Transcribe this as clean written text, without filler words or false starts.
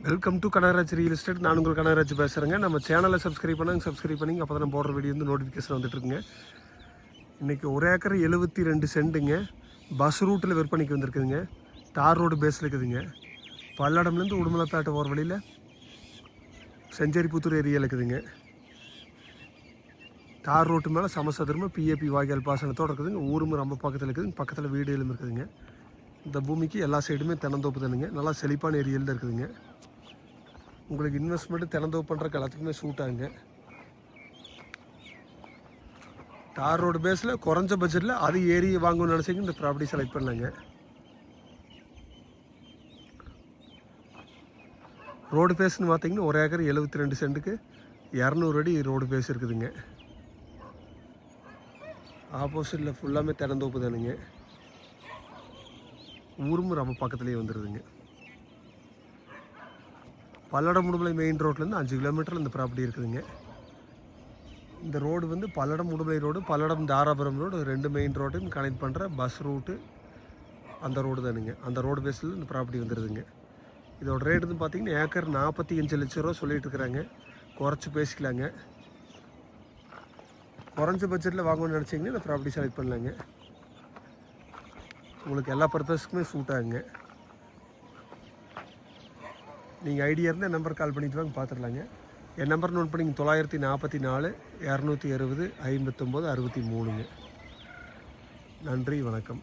Welcome to Kanagaraj real estate. நான் உங்கள் கனகராஜ் பேசுகிறேங்க. நம்ம சேனலை சப்ஸ்கிரைப் பண்ணிங்க. அப்போ தான் போடுற வீடியோ வந்து நோட்டிஃபிகேஷன் வந்துட்டுருக்குங்க. இன்றைக்கி 1 ஏக்கர் 72 சென்ட்டுங்க. பஸ் ரூட்டில் விற்பனைக்கு வந்திருக்குதுங்க. தார் ரோடு பேஸில் இருக்குதுங்க. பல்லடம்லேருந்து உடுமலைப்பேட்டை போகிற வழியில் செஞ்சேரிப்புத்தூர் ஏரியாவில் இருக்குதுங்க. தார் ரோட்டு மேலே சமசதுரமாக பிஏபி வாய்க்கால் பாசனத்தோடு இருக்குதுங்க. ஊரும் ரொம்ப பக்கத்தில் இருக்குதுங்க. பக்கத்தில் வீடுகளும் இருக்குதுங்க. இந்த பூமிக்கு எல்லா சைடுமே தென்னந்தோப்பு தானுங்க. நல்லா செழிப்பான ஏரியாவில் தான் இருக்குதுங்க. உங்களுக்கு இன்வெஸ்ட்மெண்ட்டு திறந்தோப்பு பண்ணுறக்கு எல்லாத்துக்குமே சூட் ஆகுங்க. தார் ரோடு பேஸில் குறைஞ்ச பட்ஜெட்டில் அது ஏரியை வாங்கணும்னு நினச்சிங்க இந்த ப்ராப்பர்ட்டி செலக்ட் பண்ணலாங்க. ரோடு பேஸ்ன்னு பார்த்தீங்கன்னா 1 ஏக்கர் 72 சென்ட்டுக்கு 200 அடி ரோடு பேஸ் இருக்குதுங்க. ஆப்போசிட்டில் ஃபுல்லாமே திறந்தோப்பு தானுங்க. ஊரும் ரொம்ப பக்கத்துலேயே வந்துடுதுங்க. பல்லடம் உடுமலை மெயின் ரோட்லேருந்து 5 கிலோமீட்டரில் இந்த ப்ராப்பர்ட்டி இருக்குதுங்க. இந்த ரோடு வந்து Palladam Udumalai road, Palladam Dharapuram road 2 main ரோட்டையும் கனெக்ட் பண்ணுற பஸ் ரூட்டு அந்த ரோடு தானுங்க. அந்த ரோடு பேஸில் இந்த ப்ராப்பர்ட்டி வந்துடுதுங்க. இதோட ரேட் வந்து பார்த்திங்கன்னா ஏக்கர் 45 லட்ச ரூபா சொல்லிகிட்டு இருக்கிறாங்க. குறைச்சி பேசிக்கலாங்க. குறைஞ்ச பட்ஜெட்டில் வாங்கணும்னு நினச்சிங்கன்னா இந்த ப்ராப்பர்ட்டி செலக்ட் பண்ணலாங்க. உங்களுக்கு எல்லா பர்பஸ்க்குமே சூட் ஆகுங்க. நீங்கள் ஐடியா இருந்தால் நம்பர் கால் பண்ணிட்டு வாங்க, பார்த்துடலாங்க. என் நம்பர் நோட் பண்ணிங்க 944 260 59 63ங்க. நன்றி, வணக்கம்.